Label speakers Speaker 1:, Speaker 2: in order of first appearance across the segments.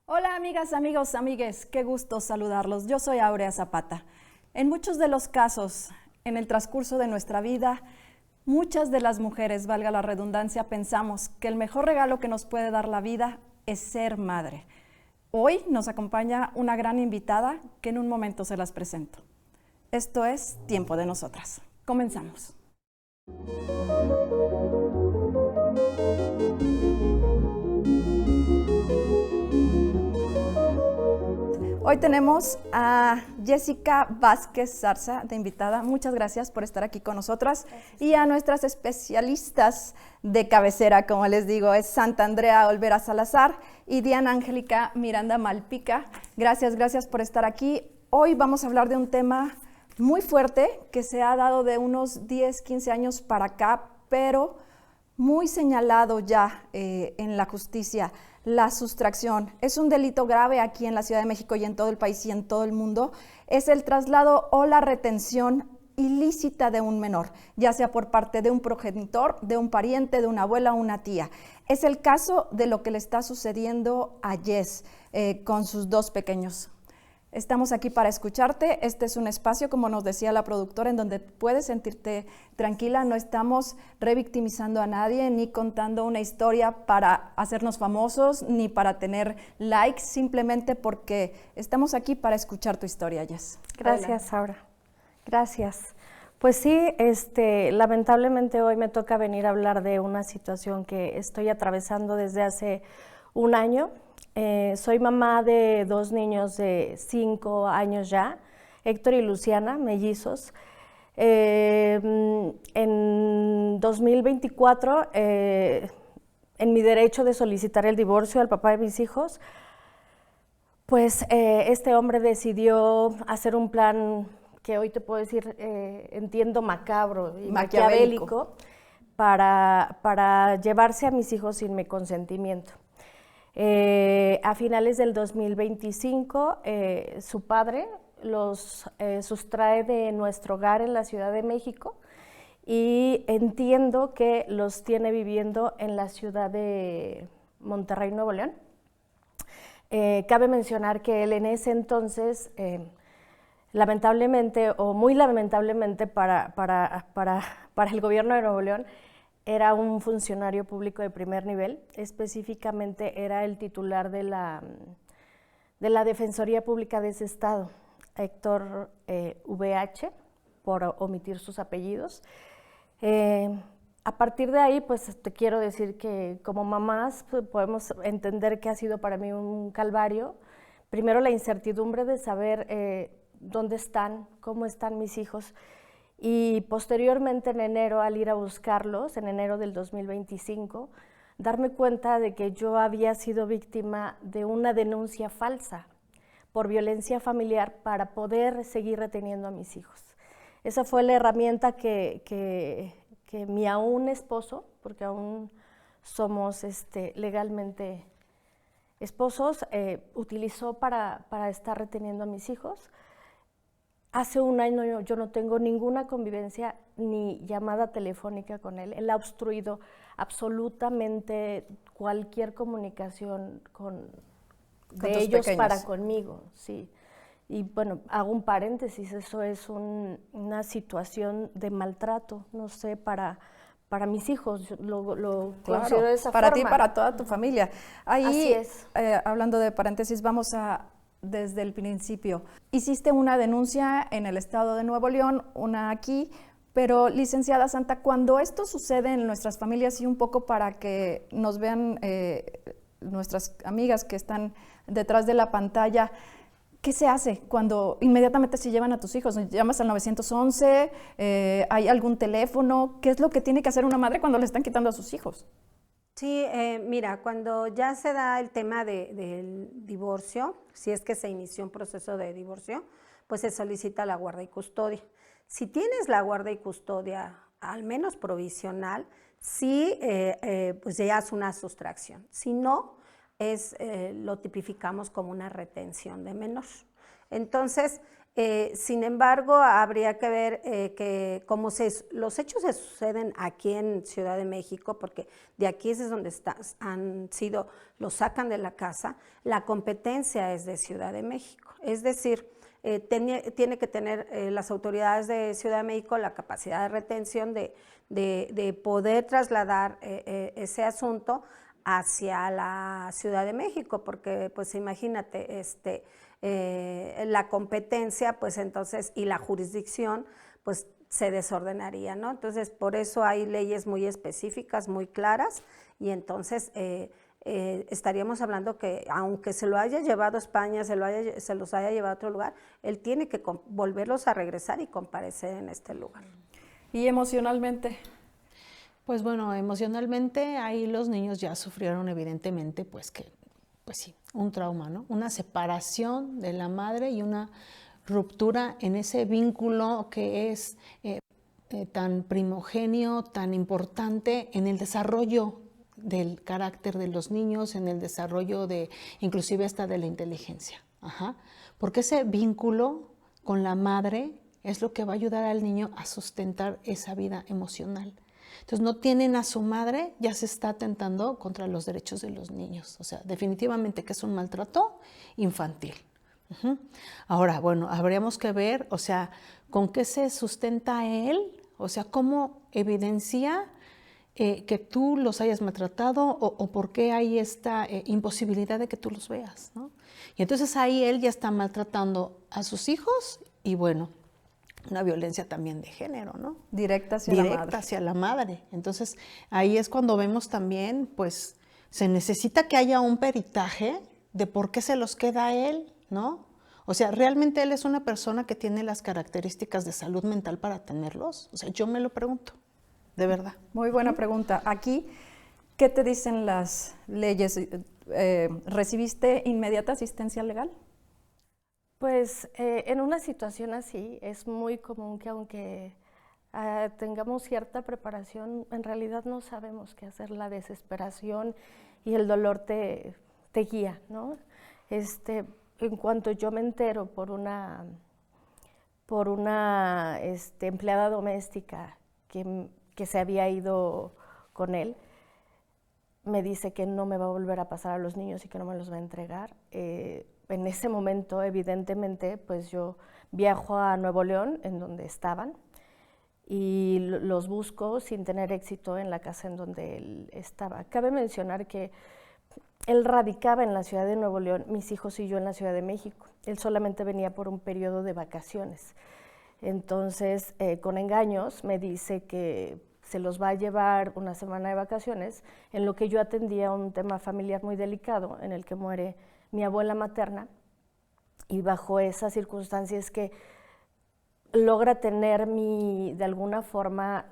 Speaker 1: Hola amigas, amigos, amigues, qué gusto saludarlos. Yo soy Aurea Zapata. En muchos de los casos, en el transcurso de nuestra vida, muchas de las mujeres, valga la redundancia, pensamos que el mejor regalo que nos puede dar la vida es ser madre. Hoy nos acompaña una gran invitada que en un momento se las presento. Esto es Tiempo de Nosotras. Comenzamos. Hoy tenemos a Jessica Vázquez Zarza de invitada. Muchas gracias por estar aquí con nosotras. Y a nuestras especialistas de cabecera, como les digo, es Santa Andrea Olvera Salazar y Diana Angélica Miranda Malpica. Gracias por estar aquí. Hoy vamos a hablar de un tema muy fuerte que se ha dado de unos 10, 15 años para acá, pero muy señalado ya en la justicia. La sustracción es un delito grave aquí en la Ciudad de México y en todo el país y en todo el mundo. Es el traslado o la retención ilícita de un menor, ya sea por parte de un progenitor, de un pariente, de una abuela o una tía. Es el caso de lo que le está sucediendo a Jess con sus dos pequeños. Estamos aquí para escucharte. Este es un espacio, como nos decía la productora, en donde puedes sentirte tranquila. No estamos revictimizando a nadie, ni contando una historia para hacernos famosos, ni para tener likes, simplemente porque estamos aquí para escuchar tu historia, Jess.
Speaker 2: Gracias, Aura. Gracias. Pues sí, lamentablemente hoy me toca venir a hablar de una situación que estoy atravesando desde hace un año. Soy mamá de dos niños de 5 años ya, Héctor y Luciana, mellizos. En 2024, en mi derecho de solicitar el divorcio al papá de mis hijos, pues este hombre decidió hacer un plan que hoy te puedo decir, entiendo, macabro y maquiavélico para llevarse a mis hijos sin mi consentimiento. A finales del 2025, su padre los sustrae de nuestro hogar en la Ciudad de México y entiendo que los tiene viviendo en la ciudad de Monterrey, Nuevo León. Cabe mencionar que él en ese entonces, lamentablemente o muy lamentablemente para el gobierno de Nuevo León, era un funcionario público de primer nivel, específicamente era el titular de la Defensoría Pública de ese estado, Héctor VH, por omitir sus apellidos. A partir de ahí, pues te quiero decir que como mamás podemos entender que ha sido para mí un calvario. Primero la incertidumbre de saber dónde están, cómo están mis hijos, y posteriormente en enero, al ir a buscarlos, en enero del 2025, darme cuenta de que yo había sido víctima de una denuncia falsa por violencia familiar para poder seguir reteniendo a mis hijos. Esa fue la herramienta que mi aún esposo, porque aún somos legalmente esposos, utilizó para estar reteniendo a mis hijos. Hace un año yo no tengo ninguna convivencia ni llamada telefónica con él. Él ha obstruido absolutamente cualquier comunicación de ellos pequeños para conmigo, sí. Y bueno, hago un paréntesis, eso es una situación de maltrato, no sé, para mis hijos, lo
Speaker 1: claro,
Speaker 2: considero de esa
Speaker 1: para
Speaker 2: forma.
Speaker 1: Ti, para toda tu familia. Ahí,
Speaker 2: así es.
Speaker 1: Hablando de paréntesis, vamos a desde el principio. Hiciste una denuncia en el estado de Nuevo León, una aquí, pero licenciada Santa, cuando esto sucede en nuestras familias, y un poco para que nos vean nuestras amigas que están detrás de la pantalla, ¿qué se hace cuando inmediatamente se llevan a tus hijos? ¿Llamas al 911? ¿Hay algún teléfono? ¿Qué es lo que tiene que hacer una madre cuando le están quitando a sus hijos?
Speaker 3: Sí, mira, cuando ya se da el tema del divorcio, si es que se inició un proceso de divorcio, pues se solicita la guarda y custodia. Si tienes la guarda y custodia, al menos provisional, sí, pues ya es una sustracción. Si no, lo tipificamos como una retención de menor. Entonces, sin embargo, habría que ver que como los hechos se suceden aquí en Ciudad de México, porque de aquí es donde los sacan de la casa, la competencia es de Ciudad de México. Es decir, tiene que tener las autoridades de Ciudad de México la capacidad de retención de poder trasladar ese asunto hacia la Ciudad de México, porque pues imagínate, la competencia, pues entonces, y la jurisdicción, pues se desordenaría, ¿no? Entonces, por eso hay leyes muy específicas, muy claras, y entonces estaríamos hablando que aunque se lo haya llevado a España, se los haya llevado a otro lugar, él tiene que volverlos a regresar y comparecer en este lugar.
Speaker 1: ¿Y emocionalmente?
Speaker 4: Pues bueno, emocionalmente ahí los niños ya sufrieron evidentemente pues sí, un trauma, ¿no? Una separación de la madre y una ruptura en ese vínculo que es tan primogéneo, tan importante en el desarrollo del carácter de los niños, en el desarrollo inclusive hasta de la inteligencia. Porque ese vínculo con la madre es lo que va a ayudar al niño a sustentar esa vida emocional. Entonces, no tienen a su madre, ya se está atentando contra los derechos de los niños. O sea, definitivamente que es un maltrato infantil. Ahora, bueno, habríamos que ver, o sea, con qué se sustenta él, o sea, cómo evidencia que tú los hayas maltratado o por qué hay esta imposibilidad de que tú los veas, ¿no? Y entonces ahí él ya está maltratando a sus hijos y bueno, una violencia también de género, ¿no?
Speaker 1: Directa hacia la madre.
Speaker 4: Directa hacia la madre. Entonces, ahí es cuando vemos también, pues, se necesita que haya un peritaje de por qué se los queda a él, ¿no? O sea, ¿realmente él es una persona que tiene las características de salud mental para tenerlos? O sea, yo me lo pregunto, de verdad.
Speaker 1: Muy buena pregunta. Aquí, ¿qué te dicen las leyes? ¿Recibiste inmediata asistencia legal?
Speaker 2: Pues en una situación así es muy común que aunque tengamos cierta preparación, en realidad no sabemos qué hacer. La desesperación y el dolor te guía, ¿no? En cuanto yo me entero por una empleada doméstica que se había ido con él, me dice que no me va a volver a pasar a los niños y que no me los va a entregar. En ese momento, evidentemente, pues yo viajo a Nuevo León, en donde estaban, y los busco sin tener éxito en la casa en donde él estaba. Cabe mencionar que él radicaba en la ciudad de Nuevo León, mis hijos y yo en la Ciudad de México. Él solamente venía por un periodo de vacaciones. Entonces, con engaños, me dice que se los va a llevar una semana de vacaciones, en lo que yo atendía un tema familiar muy delicado, en el que muere mi abuela materna, y bajo esas circunstancias que logra tener de alguna forma,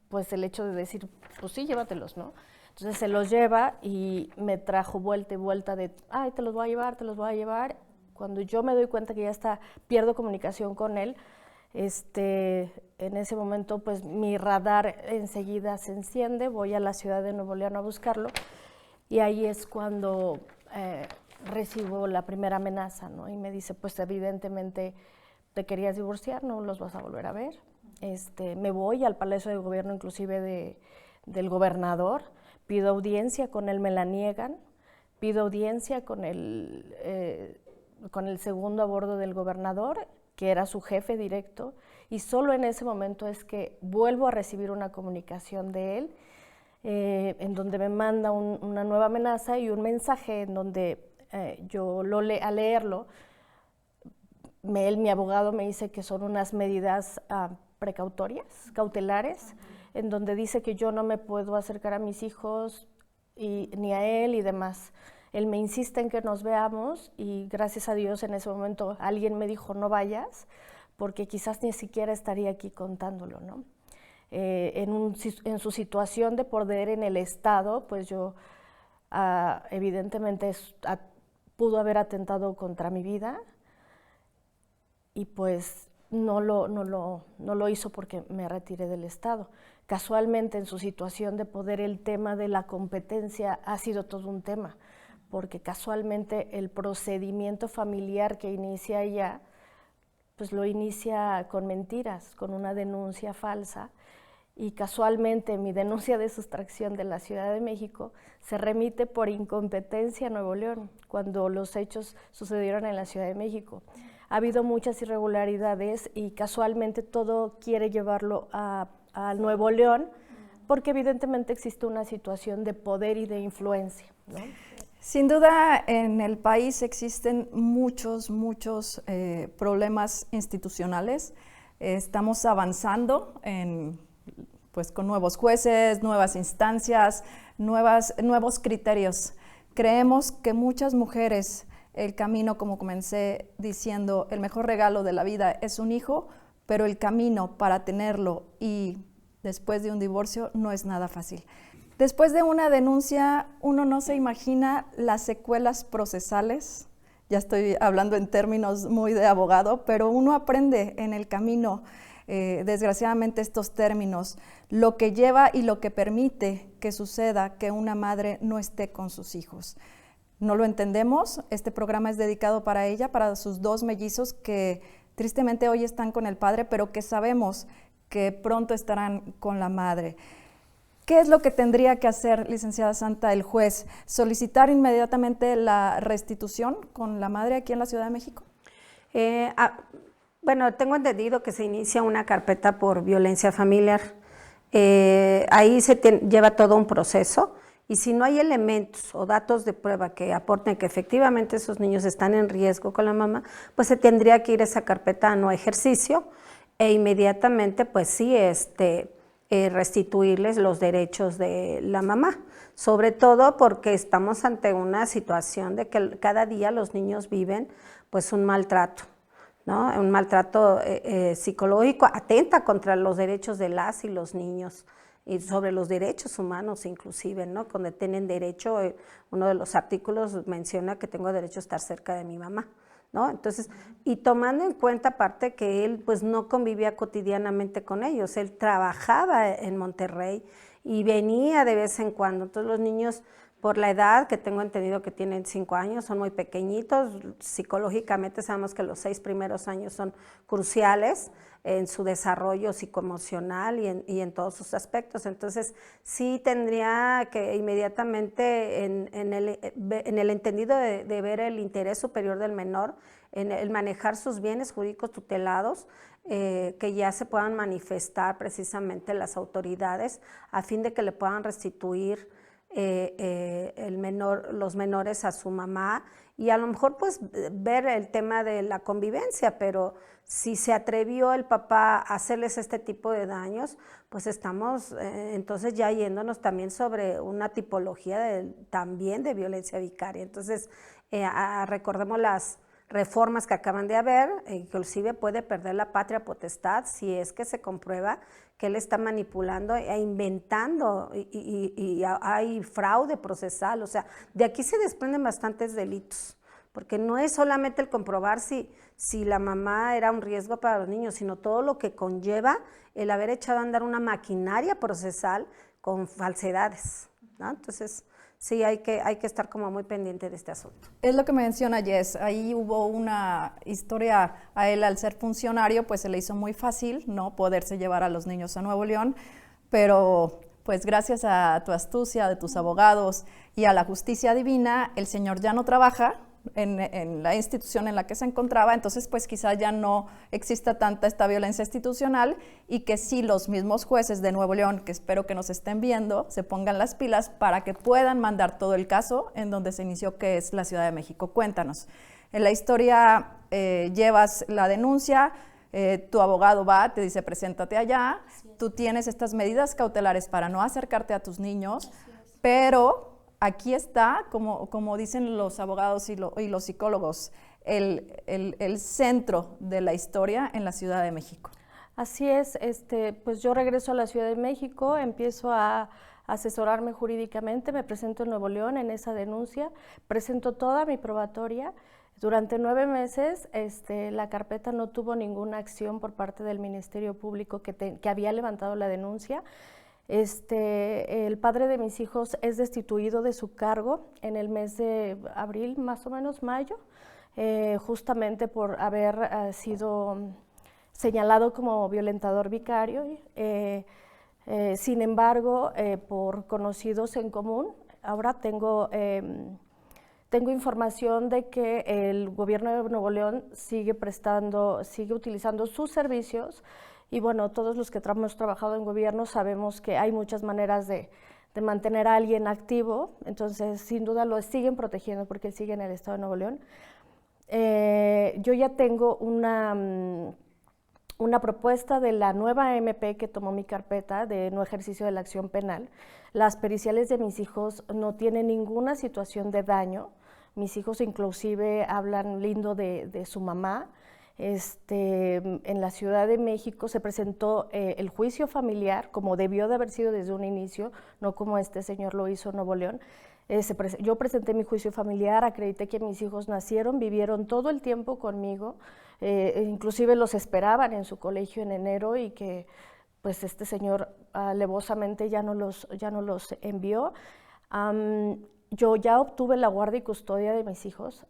Speaker 2: pues el hecho de decir, pues sí, llévatelos, ¿no? Entonces se los lleva y me trajo vuelta y vuelta de, ay, te los voy a llevar, te los voy a llevar. Cuando yo me doy cuenta que ya pierdo comunicación con él, en ese momento pues mi radar enseguida se enciende, voy a la ciudad de Nuevo León a buscarlo y ahí es cuando recibo la primera amenaza, ¿no? Y me dice, pues evidentemente te querías divorciar, no los vas a volver a ver. Me voy al Palacio de Gobierno inclusive del gobernador, pido audiencia con él, me la niegan, pido audiencia con el segundo a bordo del gobernador, que era su jefe directo, y solo en ese momento es que vuelvo a recibir una comunicación de él, en donde me manda una nueva amenaza y un mensaje en donde yo al leerlo, mi abogado me dice que son unas medidas precautorias, cautelares, en donde dice que yo no me puedo acercar a mis hijos ni a él y demás. Él me insiste en que nos veamos y gracias a Dios en ese momento alguien me dijo no vayas porque quizás ni siquiera estaría aquí contándolo, ¿no? En su situación de poder en el Estado, pues yo evidentemente pudo haber atentado contra mi vida y pues no lo hizo porque me retiré del Estado. Casualmente en su situación de poder el tema de la competencia ha sido todo un tema, porque casualmente el procedimiento familiar que inicia ella, pues lo inicia con mentiras, con una denuncia falsa, y casualmente mi denuncia de sustracción de la Ciudad de México se remite por incompetencia a Nuevo León, cuando los hechos sucedieron en la Ciudad de México. Ha habido muchas irregularidades y casualmente todo quiere llevarlo a Nuevo León, porque evidentemente existe una situación de poder y de influencia, ¿no?
Speaker 1: Sin duda, en el país existen muchos problemas institucionales. Estamos avanzando pues, con nuevos jueces, nuevas instancias, nuevos criterios. Creemos que muchas mujeres, el camino, como comencé diciendo, el mejor regalo de la vida es un hijo, pero el camino para tenerlo y después de un divorcio no es nada fácil. Después de una denuncia, uno no se imagina las secuelas procesales. Ya estoy hablando en términos muy de abogado, pero uno aprende en el camino, desgraciadamente, estos términos, lo que lleva y lo que permite que suceda que una madre no esté con sus hijos. No lo entendemos. Este programa es dedicado para ella, para sus 2 mellizos que tristemente hoy están con el padre, pero que sabemos que pronto estarán con la madre. ¿Qué es lo que tendría que hacer, licenciada Santa, el juez? ¿Solicitar inmediatamente la restitución con la madre aquí en la Ciudad de México?
Speaker 3: Bueno, tengo entendido que se inicia una carpeta por violencia familiar. Ahí se lleva todo un proceso, y si no hay elementos o datos de prueba que aporten que efectivamente esos niños están en riesgo con la mamá, pues se tendría que ir esa carpeta a no ejercicio e inmediatamente, pues sí, restituirles los derechos de la mamá, sobre todo porque estamos ante una situación de que cada día los niños viven pues un maltrato, ¿no? Un maltrato psicológico, atenta contra los derechos de las y los niños y sobre los derechos humanos inclusive, ¿no? Donde tienen derecho, uno de los artículos menciona que tengo derecho a estar cerca de mi mamá, ¿no? Entonces, y tomando en cuenta aparte que él pues no convivía cotidianamente con ellos, él trabajaba en Monterrey y venía de vez en cuando. Entonces los niños, por la edad que tengo entendido que tienen 5 años, son muy pequeñitos. Psicológicamente sabemos que los 6 primeros años son cruciales en su desarrollo psicoemocional y en todos sus aspectos. Entonces sí tendría que inmediatamente en el entendido de ver el interés superior del menor, en el manejar sus bienes jurídicos tutelados, que ya se puedan manifestar precisamente las autoridades a fin de que le puedan restituir los menores a su mamá, y a lo mejor pues ver el tema de la convivencia, pero si se atrevió el papá a hacerles este tipo de daños, pues estamos entonces ya yéndonos también sobre una tipología también de violencia vicaria. Entonces recordemos las reformas que acaban de haber, inclusive puede perder la patria potestad si es que se comprueba que él está manipulando e inventando y hay fraude procesal. O sea, de aquí se desprenden bastantes delitos, porque no es solamente el comprobar si la mamá era un riesgo para los niños, sino todo lo que conlleva el haber echado a andar una maquinaria procesal con falsedades, ¿no? Entonces, sí, hay que estar como muy pendiente de este asunto.
Speaker 1: Es lo que menciona Jess, ahí hubo una historia, a él al ser funcionario, pues se le hizo muy fácil, ¿no?, poderse llevar a los niños a Nuevo León, pero pues gracias a tu astucia, de tus abogados y a la justicia divina, el señor ya no trabaja en la institución en la que se encontraba, entonces pues quizá ya no exista tanta esta violencia institucional, y que sí los mismos jueces de Nuevo León, que espero que nos estén viendo, se pongan las pilas para que puedan mandar todo el caso en donde se inició, que es la Ciudad de México. Cuéntanos, en la historia llevas la denuncia, tu abogado va, te dice preséntate allá, tú tienes estas medidas cautelares para no acercarte a tus niños, pero aquí está, como dicen los abogados y los psicólogos, el centro de la historia en la Ciudad de México.
Speaker 2: Así es, pues yo regreso a la Ciudad de México, empiezo a asesorarme jurídicamente, me presento en Nuevo León en esa denuncia, presento toda mi probatoria. Durante 9 meses la carpeta no tuvo ninguna acción por parte del Ministerio Público que había levantado la denuncia. El padre de mis hijos es destituido de su cargo en el mes de abril, más o menos mayo, justamente por haber sido señalado como violentador vicario. Sin embargo, por conocidos en común, ahora tengo información de que el gobierno de Nuevo León sigue utilizando sus servicios, y bueno, todos los que hemos trabajado en gobierno sabemos que hay muchas maneras de mantener a alguien activo, entonces sin duda lo siguen protegiendo porque él sigue en el estado de Nuevo León. Yo ya tengo una propuesta de la nueva MP que tomó mi carpeta de no ejercicio de la acción penal. Las periciales de mis hijos no tienen ninguna situación de daño. Mis hijos inclusive hablan lindo de su mamá. En la Ciudad de México se presentó el juicio familiar, como debió de haber sido desde un inicio, no como este señor lo hizo en Nuevo León. Yo presenté mi juicio familiar, acredité que mis hijos nacieron, vivieron todo el tiempo conmigo, inclusive los esperaban en su colegio en enero, y que pues este señor alevosamente ya no los envió. Yo ya obtuve la guardia y custodia de mis hijos,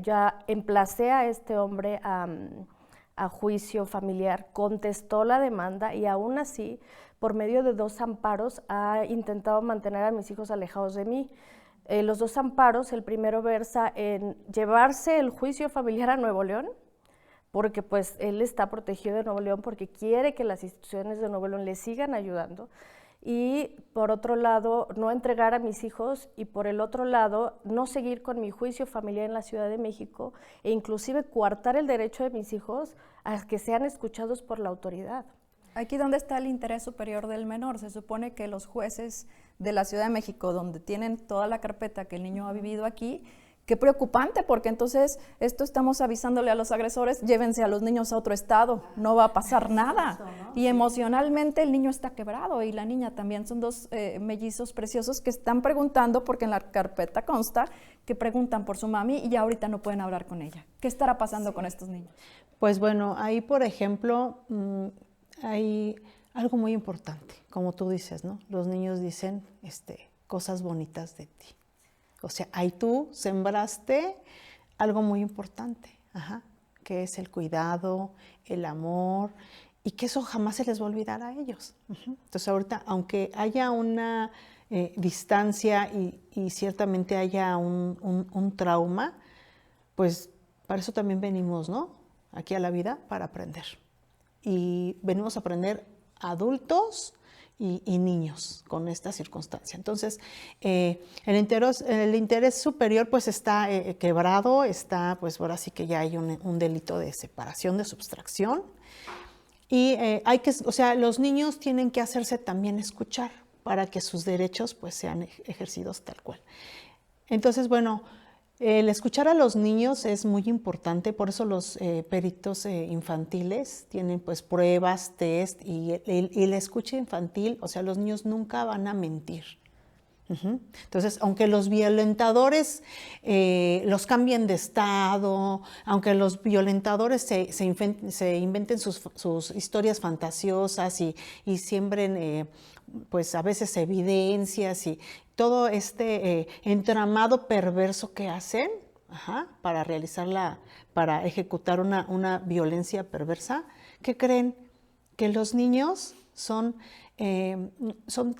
Speaker 2: ya emplacé a este hombre a juicio familiar, contestó la demanda y aún así, por medio de 2 amparos, ha intentado mantener a mis hijos alejados de mí. Los 2 amparos, el primero versa en llevarse el juicio familiar a Nuevo León, porque pues él está protegido de Nuevo León porque quiere que las instituciones de Nuevo León le sigan ayudando, y por otro lado no entregar a mis hijos, y por el otro lado no seguir con mi juicio familiar en la Ciudad de México, e inclusive coartar el derecho de mis hijos a que sean escuchados por la autoridad.
Speaker 1: Aquí donde está el interés superior del menor, se supone que los jueces de la Ciudad de México, donde tienen toda la carpeta que el niño ha vivido aquí, qué preocupante, porque entonces esto estamos avisándole a los agresores, llévense a los niños a otro estado, no va a pasar nada. Y emocionalmente el niño está quebrado y la niña también. Son 2 mellizos preciosos que están preguntando, porque en la carpeta consta que preguntan por su mami y ya ahorita no pueden hablar con ella. ¿Qué estará pasando con estos niños?
Speaker 4: Pues bueno, ahí por ejemplo hay algo muy importante, como tú dices, ¿no? Los niños dicen cosas bonitas de ti. O sea, ahí tú sembraste algo muy importante, que es el cuidado, el amor, y que eso jamás se les va a olvidar a ellos. Entonces ahorita, aunque haya una distancia y ciertamente haya un trauma, pues para eso también venimos, ¿no? Aquí a la vida, para aprender. Y venimos a aprender adultos y niños con esta circunstancia. Entonces, el interés superior pues está quebrado, está pues ahora sí que ya hay un delito de separación, de subtracción, y los niños tienen que hacerse también escuchar para que sus derechos pues sean ejercidos tal cual. Entonces, bueno, el escuchar a los niños es muy importante, por eso los peritos infantiles tienen pues pruebas, test, y la escucha infantil, o sea, los niños nunca van a mentir. Entonces, aunque los violentadores los cambien de estado, aunque los violentadores se inventen sus historias fantasiosas y siembren pues a veces evidencias y todo este entramado perverso que hacen para para ejecutar una violencia perversa, ¿qué creen? Que los niños son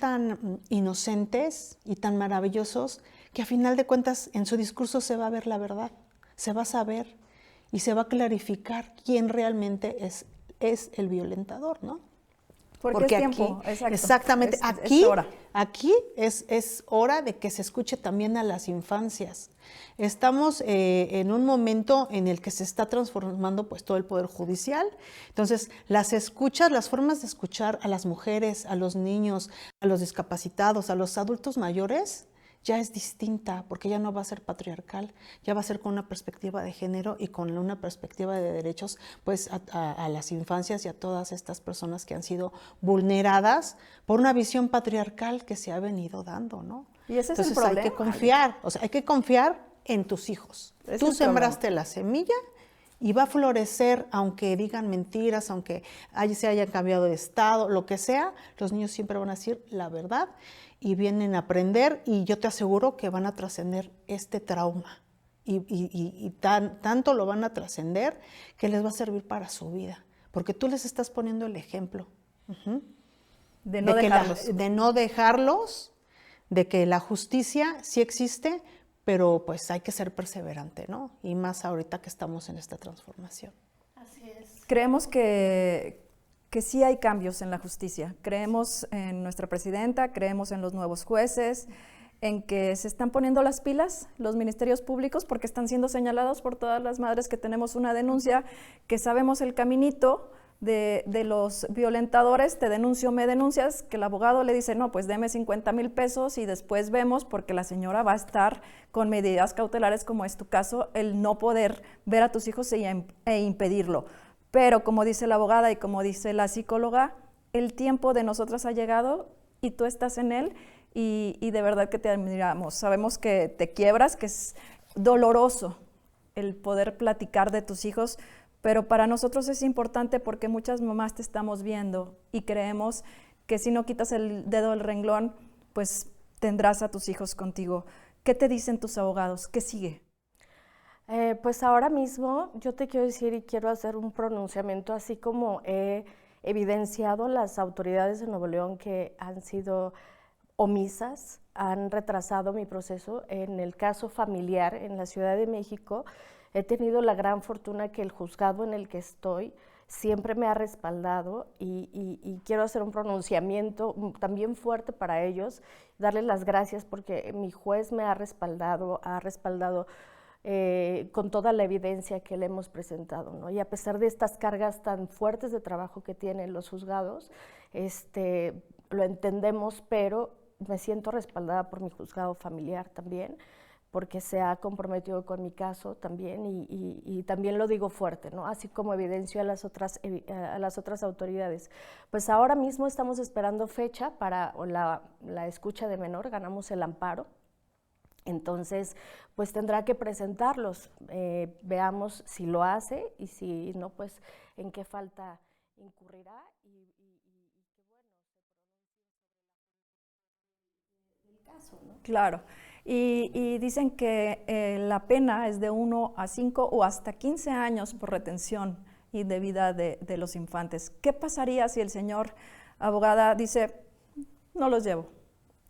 Speaker 4: tan inocentes y tan maravillosos que a final de cuentas en su discurso se va a ver la verdad, se va a saber y se va a clarificar quién realmente es el violentador, ¿no?
Speaker 1: Porque es tiempo, exacto.
Speaker 4: Exactamente, aquí es hora de que se escuche también a las infancias. Estamos en un momento en el que se está transformando pues todo el poder judicial. Entonces, las formas de escuchar a las mujeres, a los niños, a los discapacitados, a los adultos mayores, ya es distinta, porque ya no va a ser patriarcal, ya va a ser con una perspectiva de género y con una perspectiva de derechos pues a las infancias y a todas estas personas que han sido vulneradas por una visión patriarcal que se ha venido dando, ¿no?
Speaker 1: Y ese es el
Speaker 4: Entonces
Speaker 1: problema.
Speaker 4: hay que confiar, hay que confiar en tus hijos. Tú sembraste la semilla y va a florecer aunque digan mentiras, aunque se hayan cambiado de estado, lo que sea, los niños siempre van a decir la verdad y vienen a aprender y yo te aseguro que van a trascender este trauma y tanto lo van a trascender que les va a servir para su vida, porque tú les estás poniendo el ejemplo.
Speaker 1: De no dejarlos.
Speaker 4: De no dejarlos, de que la justicia sí existe, pero pues hay que ser perseverante, ¿no? Y más ahorita que estamos en esta transformación.
Speaker 2: Así es.
Speaker 1: Creemos que sí hay cambios en la justicia. Creemos en nuestra presidenta, creemos en los nuevos jueces, en que se están poniendo las pilas los ministerios públicos porque están siendo señalados por todas las madres que tenemos una denuncia, que sabemos el caminito de los violentadores, te denuncio, me denuncias, que el abogado le dice, no, pues deme 50,000 pesos y después vemos, porque la señora va a estar con medidas cautelares, como es tu caso, el no poder ver a tus hijos e impedirlo. Pero como dice la abogada y como dice la psicóloga, el tiempo de nosotras ha llegado y tú estás en él y de verdad que te admiramos. Sabemos que te quiebras, que es doloroso el poder platicar de tus hijos, pero para nosotros es importante porque muchas mamás te estamos viendo y creemos que si no quitas el dedo del renglón, pues tendrás a tus hijos contigo. ¿Qué te dicen tus abogados? ¿Qué sigue?
Speaker 2: Pues ahora mismo yo te quiero decir y quiero hacer un pronunciamiento, así como he evidenciado las autoridades de Nuevo León que han sido omisas, han retrasado mi proceso. En el caso familiar en la Ciudad de México, he tenido la gran fortuna que el juzgado en el que estoy siempre me ha respaldado y quiero hacer un pronunciamiento también fuerte para ellos, darles las gracias porque mi juez me ha respaldado con toda la evidencia que le hemos presentado, ¿no? Y a pesar de estas cargas tan fuertes de trabajo que tienen los juzgados, lo entendemos, pero me siento respaldada por mi juzgado familiar también, porque se ha comprometido con mi caso también y también lo digo fuerte, ¿no? Así como evidencio a las otras autoridades. Pues ahora mismo estamos esperando fecha para la escucha de menor, ganamos el amparo, entonces pues tendrá que presentarlos, veamos si lo hace y si no, pues en qué falta incurrirá y que bueno, se pronuncie sobre el caso, ¿no?
Speaker 1: Claro. Y dicen que la pena es de 1 a 5 o hasta 15 años por retención indebida de los infantes. ¿Qué pasaría si el señor abogada dice, no los llevo?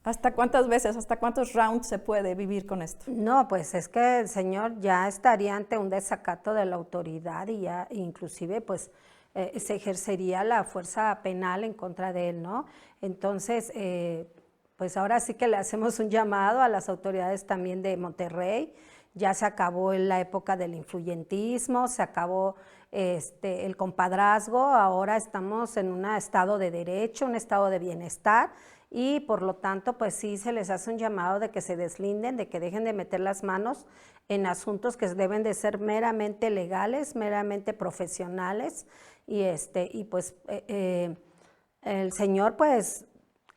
Speaker 1: ¿Hasta cuántas veces, hasta cuántos rounds se puede vivir con esto?
Speaker 3: No, pues es que el señor ya estaría ante un desacato de la autoridad y ya inclusive pues se ejercería la fuerza penal en contra de él, ¿no? Entonces, pues ahora sí que le hacemos un llamado a las autoridades también de Monterrey. Ya se acabó la época del influyentismo, se acabó el compadrazgo, ahora estamos en un estado de derecho, un estado de bienestar y por lo tanto pues sí se les hace un llamado de que se deslinden, de que dejen de meter las manos en asuntos que deben de ser meramente legales, meramente profesionales y pues el señor pues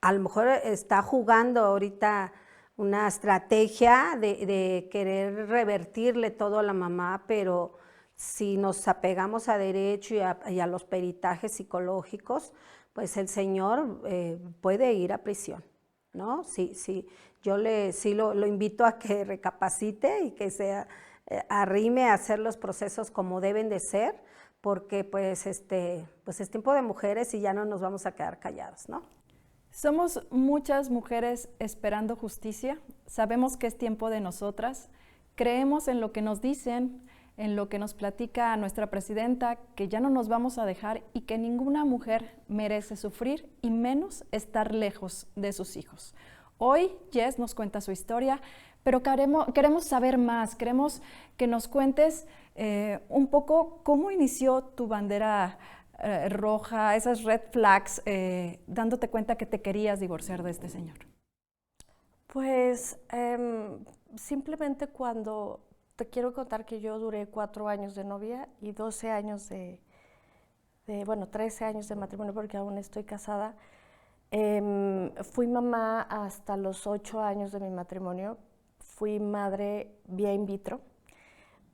Speaker 3: a lo mejor está jugando ahorita una estrategia de querer revertirle todo a la mamá, pero si nos apegamos a derecho y a los peritajes psicológicos, pues el señor puede ir a prisión, ¿no? Sí, yo lo invito a que recapacite y que se arrime a hacer los procesos como deben de ser, porque pues es tiempo de mujeres y ya no nos vamos a quedar callados, ¿no?
Speaker 1: Somos muchas mujeres esperando justicia, sabemos que es tiempo de nosotras, creemos en lo que nos dicen, en lo que nos platica nuestra presidenta, que ya no nos vamos a dejar y que ninguna mujer merece sufrir y menos estar lejos de sus hijos. Hoy Jess nos cuenta su historia, pero queremos saber más, queremos que nos cuentes un poco cómo inició tu bandera roja, esas red flags, dándote cuenta que te querías divorciar de este señor.
Speaker 2: Pues simplemente cuando te quiero contar que yo duré 4 años de novia y 12 años 13 años de matrimonio porque aún estoy casada. Fui mamá hasta los 8 años de mi matrimonio, fui madre vía in vitro,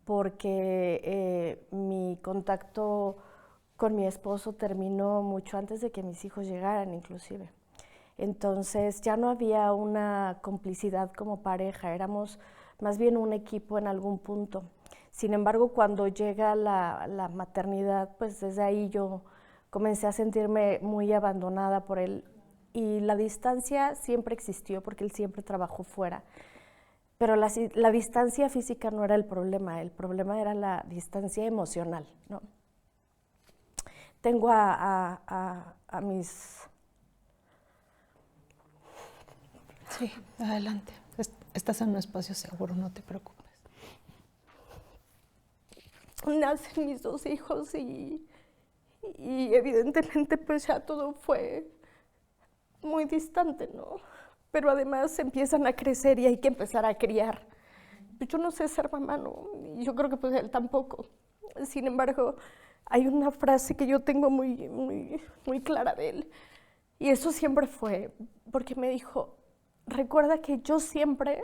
Speaker 2: porque mi contacto con mi esposo terminó mucho antes de que mis hijos llegaran, inclusive. Entonces ya no había una complicidad como pareja, éramos más bien un equipo en algún punto. Sin embargo, cuando llega la maternidad, pues desde ahí yo comencé a sentirme muy abandonada por él, y la distancia siempre existió porque él siempre trabajó fuera. Pero la distancia física no era el problema era la distancia emocional, ¿no? Tengo a mis...
Speaker 4: Sí, adelante. Estás en un espacio seguro, no te preocupes.
Speaker 2: Nacen mis 2 hijos y evidentemente pues ya todo fue muy distante, ¿no? Pero además empiezan a crecer y hay que empezar a criar. Yo no sé ser mamá, ¿no? Y yo creo que pues él tampoco. Sin embargo, hay una frase que yo tengo muy clara de él, y eso siempre fue, porque me dijo, recuerda que yo siempre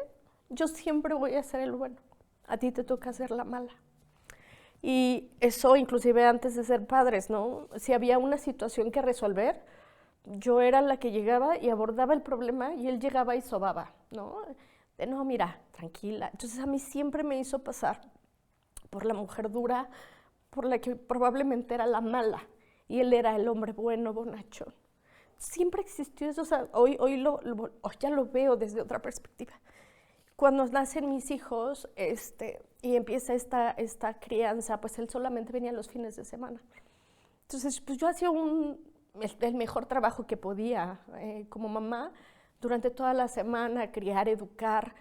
Speaker 2: voy a ser el bueno, a ti te toca ser la mala. Y eso inclusive antes de ser padres, ¿no? Si había una situación que resolver, yo era la que llegaba y abordaba el problema y él llegaba y sobaba, ¿no? No, mira, tranquila. Entonces a mí siempre me hizo pasar por la mujer dura, por la que probablemente era la mala, y él era el hombre bueno, bonachón. Siempre existió eso, o sea, hoy ya lo veo desde otra perspectiva. Cuando nacen mis hijos y empieza esta crianza, pues él solamente venía los fines de semana. Entonces, pues yo hacía el mejor trabajo que podía como mamá durante toda la semana, criar, educar,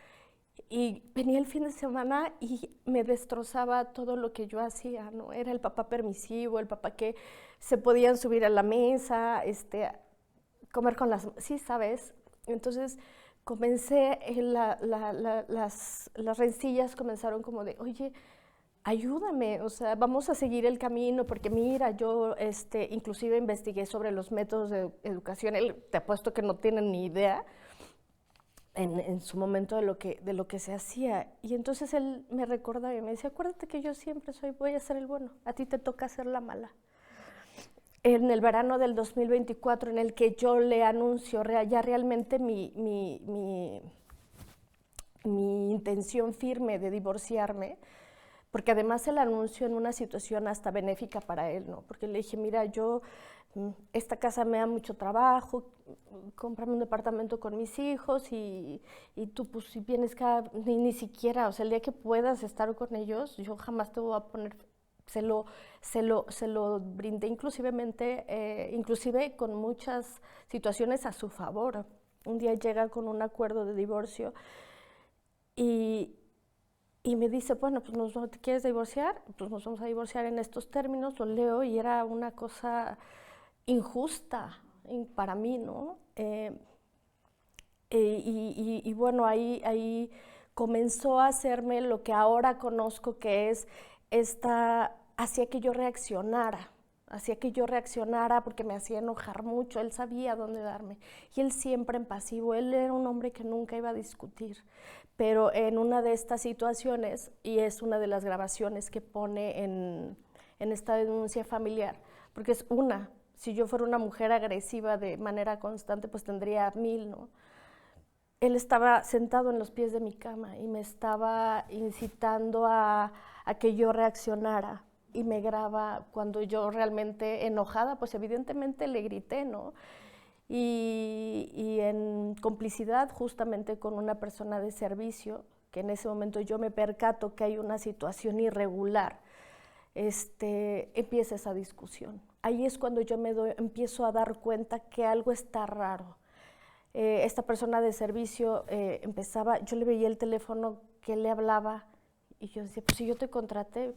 Speaker 2: y venía el fin de semana y me destrozaba todo lo que yo hacía, ¿no? Era el papá permisivo, el papá que se podían subir a la mesa, comer con las... Sí, ¿sabes? Entonces comencé, las rencillas comenzaron como de, oye, ayúdame, o sea, vamos a seguir el camino, porque mira, yo inclusive investigué sobre los métodos de educación, él, te apuesto que no tienen ni idea en su momento de lo que se hacía, y entonces él me recordaba y me decía, acuérdate que yo siempre voy a ser el bueno, a ti te toca ser la mala. En el verano del 2024, en el que yo le anuncio ya realmente mi intención firme de divorciarme, porque además el anuncio en una situación hasta benéfica para él, ¿no? Porque le dije, mira, esta casa me da mucho trabajo, cómprame un departamento con mis hijos y tú pues si vienes ni siquiera, o sea, el día que puedas estar con ellos, yo jamás te voy a poner, se lo brindé inclusive con muchas situaciones a su favor. Un día llega con un acuerdo de divorcio y me dice, bueno, pues ¿te quieres divorciar? Pues nos vamos a divorciar en estos términos, lo leo y era una cosa injusta para mí, ¿no? Y bueno, ahí comenzó a hacerme lo que ahora conozco que es hacía que yo reaccionara porque me hacía enojar mucho, él sabía dónde darme, y él siempre en pasivo, él era un hombre que nunca iba a discutir, pero en una de estas situaciones, y es una de las grabaciones que pone en esta denuncia familiar, porque si yo fuera una mujer agresiva de manera constante, pues tendría 1000, ¿no? Él estaba sentado en los pies de mi cama y me estaba incitando a que yo reaccionara, y me graba cuando yo realmente enojada, pues evidentemente le grité, ¿no? Y en complicidad justamente con una persona de servicio, que en ese momento yo me percato que hay una situación irregular, empieza esa discusión. Ahí es cuando yo empiezo a dar cuenta que algo está raro. Esta persona de servicio yo le veía el teléfono que él le hablaba y yo decía, pues si yo te contraté,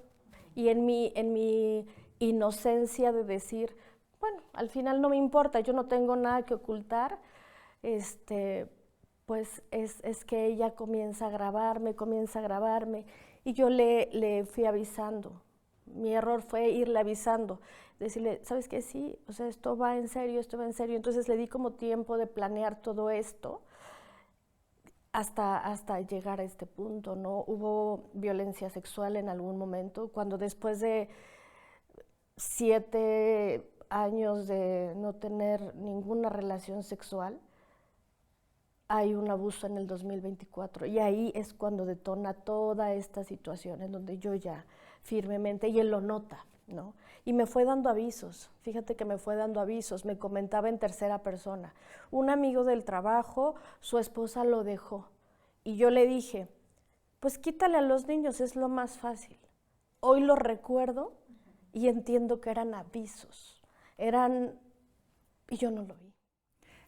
Speaker 2: y en mi inocencia de decir, bueno, al final no me importa, yo no tengo nada que ocultar, pues es que ella comienza a grabarme, y yo le fui avisando. Mi error fue irle avisando, decirle, ¿sabes qué? Sí, o sea, esto va en serio. Entonces le di como tiempo de planear todo esto, hasta llegar a este punto, ¿no? Hubo violencia sexual en algún momento, cuando después de 7 años de no tener ninguna relación sexual, hay un abuso en el 2024 y ahí es cuando detona toda esta situación en donde yo ya firmemente, y él lo nota, ¿no? Y me fue dando avisos, fíjate que me fue dando avisos, me comentaba en tercera persona. Un amigo del trabajo, su esposa lo dejó y yo le dije, pues quítale a los niños, es lo más fácil. Hoy lo recuerdo y entiendo que eran avisos, y yo no lo vi.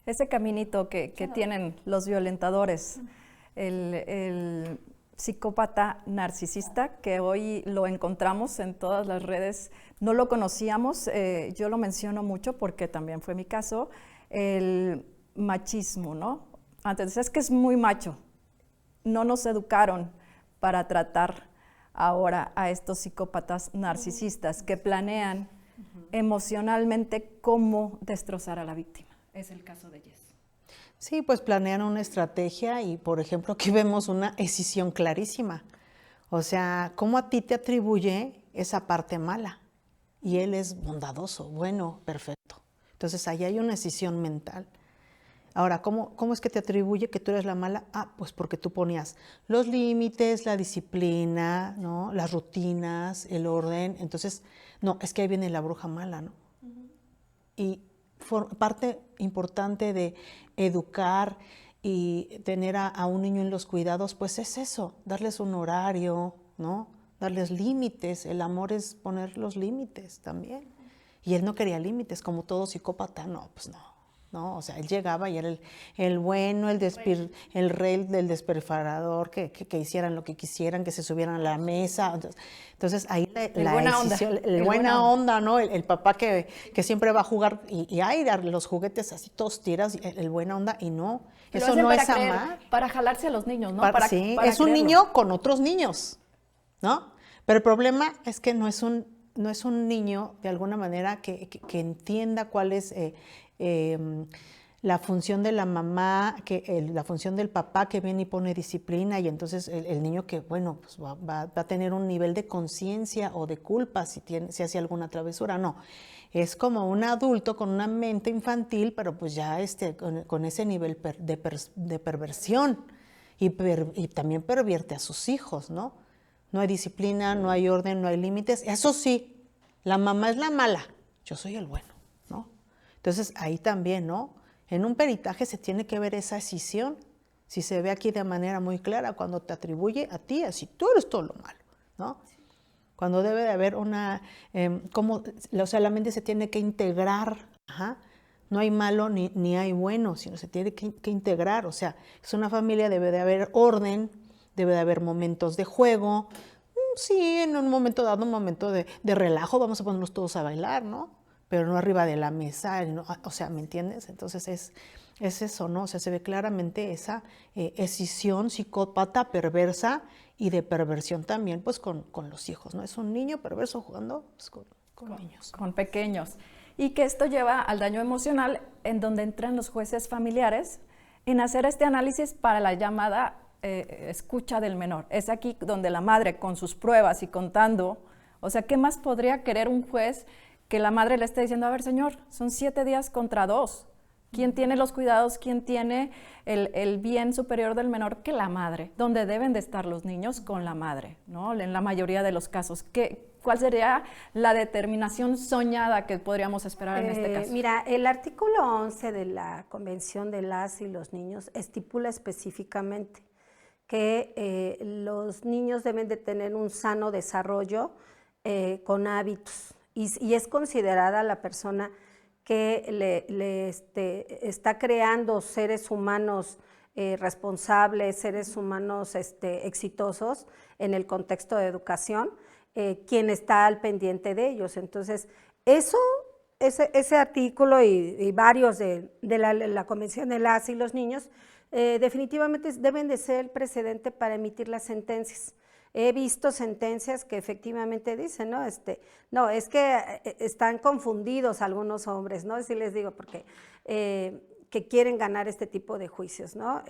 Speaker 1: Ese caminito que tienen los violentadores, el psicópata narcisista, que hoy lo encontramos en todas las redes, no lo conocíamos, yo lo menciono mucho porque también fue mi caso, el machismo, ¿no? Antes es que es muy macho, no nos educaron para tratar ahora a estos psicópatas narcisistas que planean emocionalmente cómo destrozar a la víctima. Es el caso de Jess.
Speaker 4: Sí, pues planean una estrategia y, por ejemplo, aquí vemos una escisión clarísima. O sea, cómo a ti te atribuye esa parte mala y él es bondadoso, bueno, perfecto. Entonces, ahí hay una escisión mental. Ahora, ¿cómo es que te atribuye que tú eres la mala? Ah, pues porque tú ponías los límites, la disciplina, ¿no? Las rutinas, el orden. Entonces, no, es que ahí viene la bruja mala, ¿no? Y parte importante de educar y tener a un niño en los cuidados, pues es eso, darles un horario, ¿no? Darles límites. El amor es poner los límites también. Y él no quería límites, como todo psicópata, no, pues no, o sea, él llegaba y era el bueno, el rey del despilfarrador, que hicieran lo que quisieran, que se subieran a la mesa. Entonces ahí la
Speaker 1: buena
Speaker 4: decisión,
Speaker 1: onda.
Speaker 4: el buena onda, ¿no? El papá que siempre va a jugar y hay los juguetes así todos tiras, el buena onda, y no,
Speaker 1: Lo
Speaker 4: eso
Speaker 1: hacen
Speaker 4: no
Speaker 1: para
Speaker 4: es
Speaker 1: creer,
Speaker 4: amar.
Speaker 1: para jalarse a los niños, ¿no?
Speaker 4: Sí,
Speaker 1: para
Speaker 4: es un
Speaker 1: creerlo.
Speaker 4: niño con otros niños, ¿no? Pero el problema es que no es un niño, de alguna manera, que entienda cuál es la función de la mamá, la función del papá que viene y pone disciplina, y entonces el niño que, bueno, pues va a tener un nivel de conciencia o de culpa si hace alguna travesura. No, es como un adulto con una mente infantil, pero pues ya con ese nivel de perversión, y también pervierte a sus hijos, ¿no? No hay disciplina, no hay orden, no hay límites. Eso sí, la mamá es la mala, yo soy el bueno, ¿no? Entonces ahí también, ¿no? En un peritaje se tiene que ver esa escisión, si se ve aquí de manera muy clara, cuando te atribuye a ti, así tú eres todo lo malo, ¿no? Cuando debe de haber o sea, la mente se tiene que integrar, no hay malo ni hay bueno, sino se tiene que integrar, o sea, es una familia, debe de haber orden, debe de haber momentos de juego, sí, en un momento dado, un momento de relajo, vamos a ponernos todos a bailar, ¿no? Pero no arriba de la mesa, ¿no? O sea, ¿me entiendes? Entonces es eso, ¿no? O sea, se ve claramente esa escisión psicópata, perversa y de perversión también, pues con los hijos, ¿no? Es un niño perverso jugando pues, con niños.
Speaker 1: Con pequeños. Y que esto lleva al daño emocional, en donde entran los jueces familiares en hacer este análisis para la llamada escucha del menor. Es aquí donde la madre, con sus pruebas y contando, o sea, ¿qué más podría querer un juez que la madre le esté diciendo, a ver, señor, son 7 días contra 2? ¿Quién tiene los cuidados? ¿Quién tiene el bien superior del menor que la madre? ¿Dónde deben de estar los niños? Con la madre, ¿no? En la mayoría de los casos. ¿Cuál sería la determinación soñada que podríamos esperar en este caso?
Speaker 3: Mira, el artículo 11 de la Convención de las y los Niños estipula específicamente que los niños deben de tener un sano desarrollo con hábitos, y es considerada la persona que está creando seres humanos responsables, seres humanos exitosos en el contexto de educación, quien está al pendiente de ellos. Entonces, ese artículo y varios de la Convención de las y los Niños definitivamente deben de ser precedente para emitir las sentencias. He visto sentencias que efectivamente dicen, ¿no? No, es que están confundidos algunos hombres, ¿no? Así les digo, porque que quieren ganar este tipo de juicios, ¿no?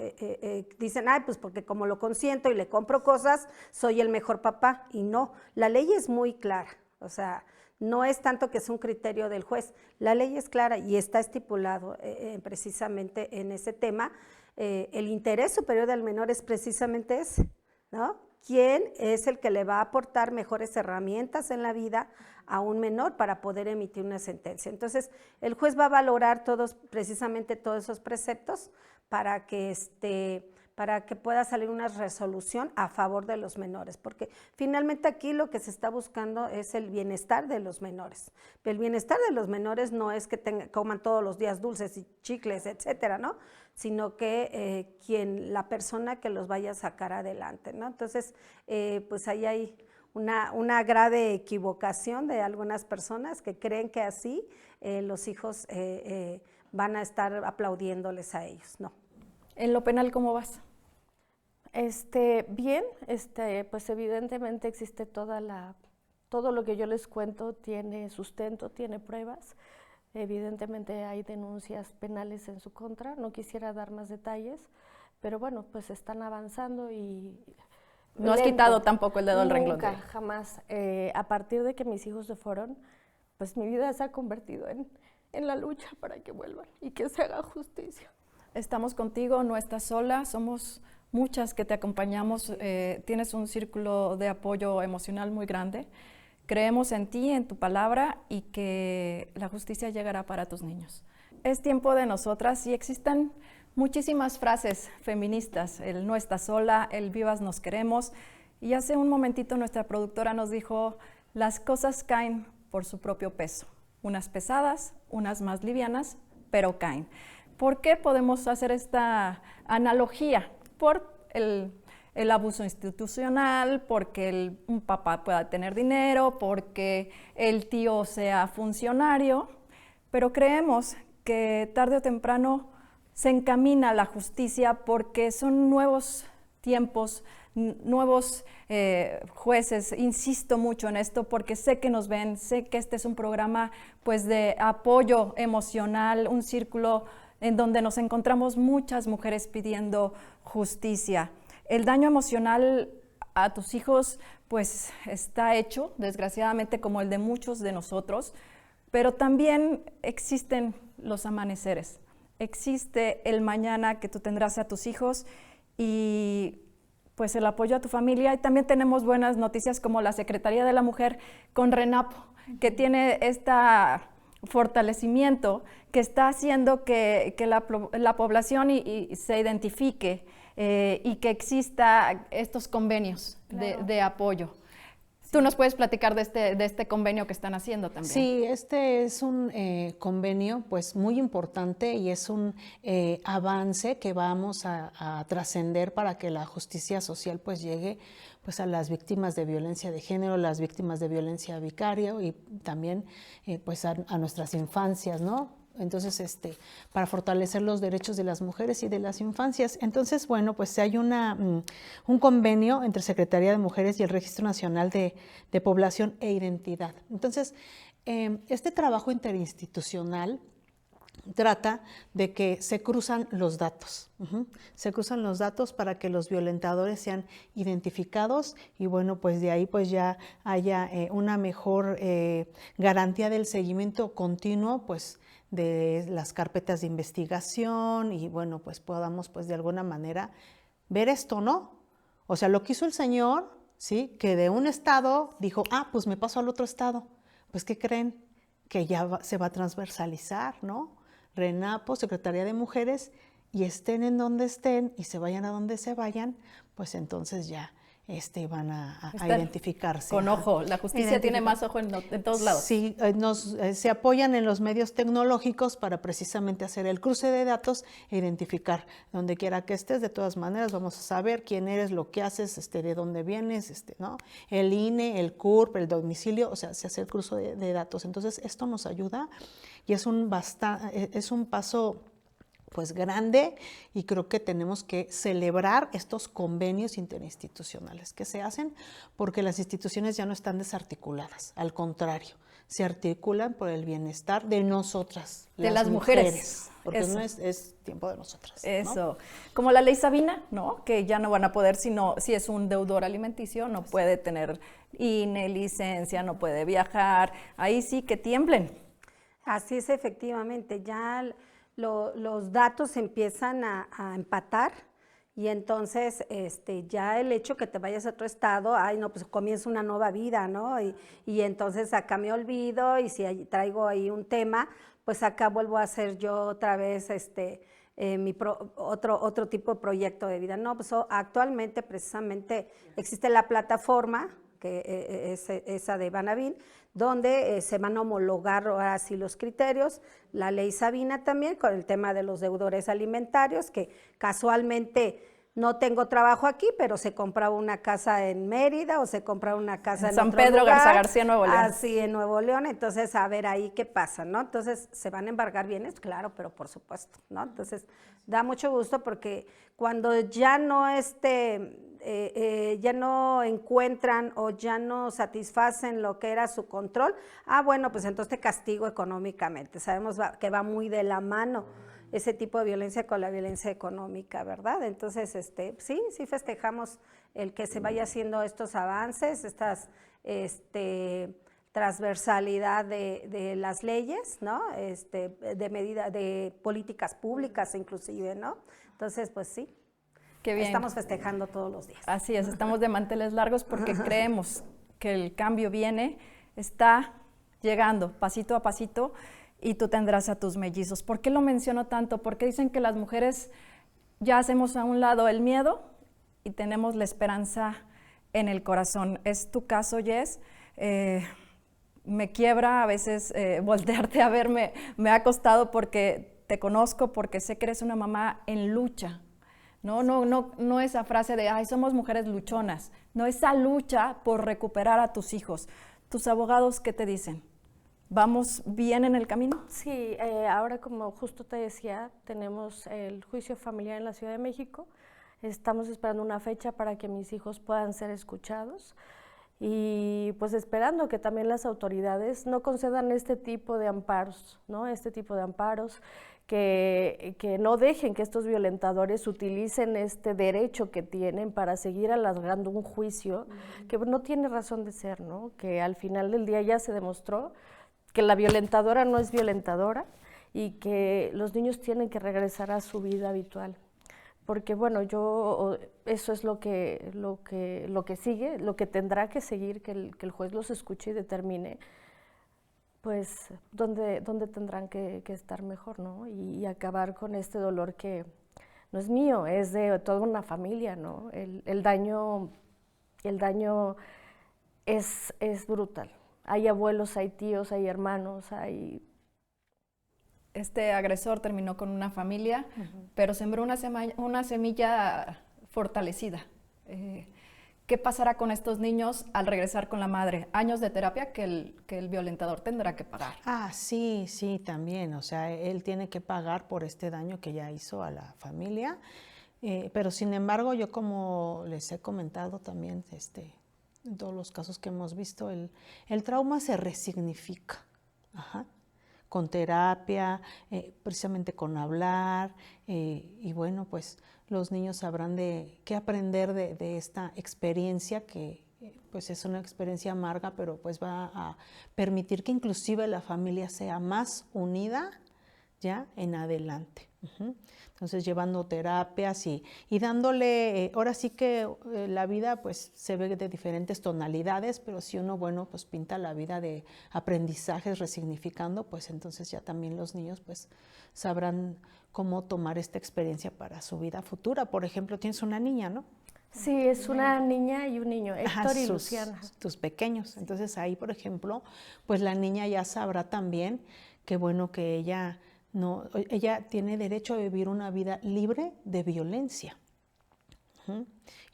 Speaker 3: Dicen, ay, pues porque como lo consiento y le compro cosas, soy el mejor papá. Y no, la ley es muy clara, o sea, no es tanto que es un criterio del juez, la ley es clara y está estipulado precisamente en ese tema. El interés superior del menor es precisamente ese, ¿no? ¿Quién es el que le va a aportar mejores herramientas en la vida a un menor para poder emitir una sentencia? Entonces, el juez va a valorar precisamente todos esos preceptos para que pueda salir una resolución a favor de los menores, porque finalmente aquí lo que se está buscando es el bienestar de los menores. El bienestar de los menores no es que coman todos los días dulces y chicles, etcétera, ¿no? Sino que la persona que los vaya a sacar adelante, ¿no? Entonces, pues ahí hay una grave equivocación de algunas personas que creen que así los hijos van a estar aplaudiéndoles a ellos, no.
Speaker 1: En lo penal, ¿cómo vas?
Speaker 2: Bien, pues evidentemente existe todo lo que yo les cuento tiene sustento, tiene pruebas. Evidentemente hay denuncias penales en su contra, no quisiera dar más detalles, pero bueno, pues están avanzando y...
Speaker 1: No has quitado tampoco el dedo del renglón.
Speaker 2: Nunca, jamás. A partir de que mis hijos se fueron, pues mi vida se ha convertido en la lucha para que vuelvan y que se haga justicia.
Speaker 1: Estamos contigo, no estás sola, somos muchas que te acompañamos, tienes un círculo de apoyo emocional muy grande. Creemos en ti, en tu palabra y que la justicia llegará para tus niños. Es tiempo de nosotras y existen muchísimas frases feministas, el no estás sola, el vivas nos queremos. Y hace un momentito nuestra productora nos dijo, las cosas caen por su propio peso, unas pesadas, unas más livianas, pero caen. ¿Por qué podemos hacer esta analogía? Por el abuso institucional, porque un papá pueda tener dinero, porque el tío sea funcionario, pero creemos que tarde o temprano se encamina la justicia porque son nuevos tiempos, nuevos jueces. Insisto mucho en esto porque sé que nos ven, sé que este es un programa pues, de apoyo emocional, un círculo en donde nos encontramos muchas mujeres pidiendo justicia. El daño emocional a tus hijos pues está hecho, desgraciadamente, como el de muchos de nosotros, pero también existen los amaneceres, existe el mañana que tú tendrás a tus hijos y pues el apoyo a tu familia. Y también tenemos buenas noticias como la Secretaría de la Mujer con RENAPO, que tiene esta fortalecimiento que está haciendo que la población se identifique y que exista estos convenios de apoyo. Tú nos puedes platicar de este convenio que están haciendo también.
Speaker 4: Sí, este es un convenio pues muy importante y es un avance que vamos a trascender para que la justicia social pues llegue pues a las víctimas de violencia de género, las víctimas de violencia vicaria y también pues a nuestras infancias, ¿no? Entonces, para fortalecer los derechos de las mujeres y de las infancias. Entonces, bueno, pues hay un convenio entre Secretaría de Mujeres y el Registro Nacional de Población e Identidad. Entonces, este trabajo interinstitucional trata de que se cruzan los datos. Se cruzan los datos para que los violentadores sean identificados y bueno, pues de ahí pues ya haya una mejor garantía del seguimiento continuo, pues de las carpetas de investigación y bueno, pues podamos pues de alguna manera ver esto, ¿no? O sea, lo que hizo el señor, ¿sí? Que de un estado dijo, pues me paso al otro estado. Pues, ¿qué creen? Que ya se va a transversalizar, ¿no? RENAPO, Secretaría de Mujeres, y estén en donde estén y se vayan a donde se vayan, pues entonces ya van a identificarse.
Speaker 1: Con ojo, la justicia tiene más ojo en todos lados.
Speaker 4: Sí, se apoyan en los medios tecnológicos para precisamente hacer el cruce de datos e identificar donde quiera que estés. De todas maneras, vamos a saber quién eres, lo que haces, de dónde vienes, ¿no? El INE, el CURP, el domicilio, o sea, se hace el cruce de datos. Entonces, esto nos ayuda y es un paso pues grande, y creo que tenemos que celebrar estos convenios interinstitucionales que se hacen, porque las instituciones ya no están desarticuladas, al contrario, se articulan por el bienestar de nosotras,
Speaker 1: de las mujeres.
Speaker 4: Porque
Speaker 1: Eso.
Speaker 4: no es tiempo de nosotras.
Speaker 1: Eso,
Speaker 4: ¿no?
Speaker 1: como la ley Sabina, ¿no? Que ya no van a poder, si es un deudor alimenticio, no puede tener INE, licencia, no puede viajar, ahí sí que tiemblen.
Speaker 3: Así es, efectivamente, ya los datos empiezan a empatar y entonces ya el hecho que te vayas a otro estado, ay no, pues comienza una nueva vida, ¿no? Y entonces acá me olvido y si traigo ahí un tema, pues acá vuelvo a hacer yo otra vez otro tipo de proyecto de vida. No, pues actualmente precisamente existe la plataforma, que es esa de Banabin, donde se van a homologar ahora sí los criterios, la ley Sabina también, con el tema de los deudores alimentarios, que casualmente no tengo trabajo aquí, pero se compraba una casa en Mérida o se compraba una casa en
Speaker 1: San
Speaker 3: otro
Speaker 1: Pedro
Speaker 3: lugar,
Speaker 1: Garza García, Nuevo León.
Speaker 3: Así, en Nuevo León, entonces a ver ahí qué pasa, ¿no? Entonces, ¿se van a embargar bienes? Claro, pero por supuesto, ¿no? Entonces, da mucho gusto porque cuando ya no ya no encuentran o ya no satisfacen lo que era su control, bueno, pues entonces te castigo económicamente. Sabemos que va muy de la mano ese tipo de violencia con la violencia económica, ¿verdad? Entonces, sí festejamos el que se vaya haciendo estos avances, estas transversalidad de las leyes, ¿no? De medida de políticas públicas inclusive, ¿no? Entonces, pues sí.
Speaker 1: Qué bien.
Speaker 3: Estamos festejando todos los días.
Speaker 1: Así es, estamos de manteles largos porque creemos que el cambio viene, está llegando pasito a pasito y tú tendrás a tus mellizos. ¿Por qué lo menciono tanto? Porque dicen que las mujeres ya hacemos a un lado el miedo y tenemos la esperanza en el corazón. ¿Es tu caso, Jess? Me quiebra a veces voltearte a verme, me ha costado porque te conozco, porque sé que eres una mamá en lucha. No esa frase de, ay, somos mujeres luchonas. No, esa lucha por recuperar a tus hijos. ¿Tus abogados qué te dicen? ¿Vamos bien en el camino?
Speaker 2: Sí, ahora como justo te decía, tenemos el juicio familiar en la Ciudad de México. Estamos esperando una fecha para que mis hijos puedan ser escuchados y pues esperando que también las autoridades no concedan este tipo de amparos, ¿no? Este tipo de amparos, que no dejen que estos violentadores utilicen este derecho que tienen para seguir alargando un juicio que no tiene razón de ser, ¿no? Que al final del día ya se demostró que la violentadora no es violentadora y que los niños tienen que regresar a su vida habitual. Porque bueno, eso es lo que sigue, lo que tendrá que seguir, que el juez los escuche y determine, pues, dónde tendrán que estar mejor, ¿no? Y acabar con este dolor que no es mío, es de toda una familia, ¿no? El daño es brutal. Hay abuelos, hay tíos, hay hermanos, hay...
Speaker 1: Este agresor terminó con una familia, pero sembró una semilla fortalecida. ¿Qué pasará con estos niños al regresar con la madre? Años de terapia que el violentador tendrá que pagar.
Speaker 4: Sí, también. O sea, él tiene que pagar por este daño que ya hizo a la familia. Pero sin embargo, yo como les he comentado también, en todos los casos que hemos visto, el trauma se resignifica. Con terapia, precisamente con hablar, y bueno, pues los niños sabrán qué aprender de esta experiencia que pues es una experiencia amarga, pero pues va a permitir que inclusive la familia sea más unida ya en adelante. Entonces llevando terapias y dándole, ahora sí que la vida pues se ve de diferentes tonalidades, pero si uno, bueno, pues pinta la vida de aprendizajes resignificando, pues entonces ya también los niños pues sabrán cómo tomar esta experiencia para su vida futura. Por ejemplo, tienes una niña, ¿no?
Speaker 2: Sí, es una niña y un niño, Héctor y Luciana.
Speaker 4: Tus pequeños. Entonces ahí, por ejemplo, pues la niña ya sabrá también que bueno, que ella tiene derecho a vivir una vida libre de violencia.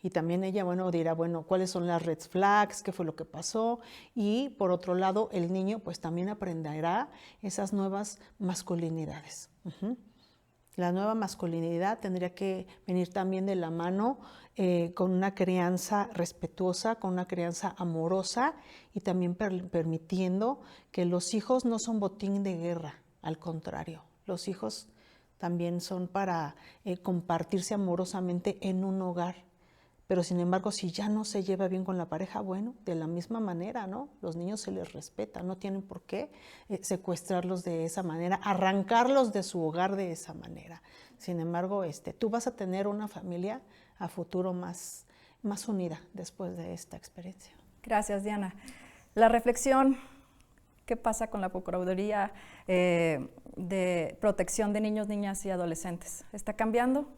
Speaker 4: Y también ella, bueno, dirá, bueno, ¿cuáles son las red flags? ¿Qué fue lo que pasó? Y por otro lado, el niño pues también aprenderá esas nuevas masculinidades. La nueva masculinidad tendría que venir también de la mano con una crianza respetuosa, con una crianza amorosa y también permitiendo que los hijos no son botín de guerra, al contrario, los hijos también son para compartirse amorosamente en un hogar. Pero sin embargo, si ya no se lleva bien con la pareja, bueno, de la misma manera, ¿no? Los niños se les respeta, no tienen por qué secuestrarlos de esa manera, arrancarlos de su hogar de esa manera. Sin embargo, tú vas a tener una familia a futuro más unida después de esta experiencia.
Speaker 1: Gracias, Diana. La reflexión, ¿qué pasa con la Procuraduría de Protección de Niños, Niñas y Adolescentes? ¿Está cambiando?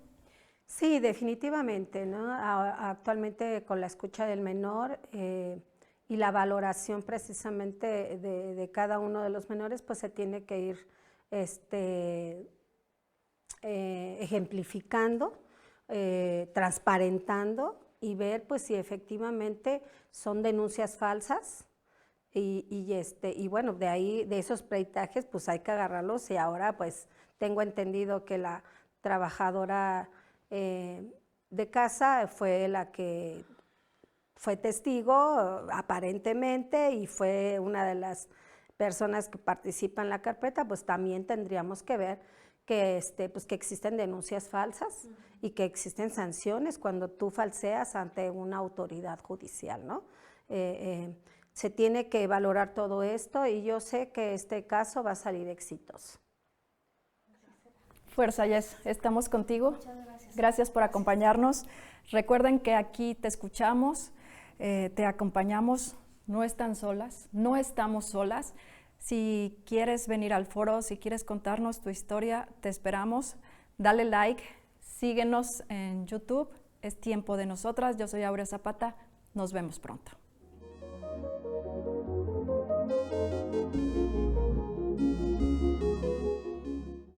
Speaker 3: Sí, definitivamente, ¿no? Actualmente con la escucha del menor y la valoración precisamente de cada uno de los menores, pues se tiene que ir ejemplificando, transparentando y ver pues si efectivamente son denuncias falsas y bueno, de ahí, de esos peritajes, pues hay que agarrarlos y ahora pues tengo entendido que la trabajadora de casa fue la que fue testigo aparentemente y fue una de las personas que participa en la carpeta, pues también tendríamos que ver que, pues que existen denuncias falsas y que existen sanciones cuando tú falseas ante una autoridad judicial, ¿no? Se tiene que valorar todo esto y yo sé que este caso va a salir exitoso.
Speaker 1: Fuerza, Jess, estamos contigo. Muchas gracias. Gracias por acompañarnos. Recuerden que aquí te escuchamos, te acompañamos, no están solas, no estamos solas. Si quieres venir al foro, si quieres contarnos tu historia, te esperamos. Dale like, síguenos en YouTube. Es tiempo de nosotras. Yo soy Aurea Zapata. Nos vemos pronto.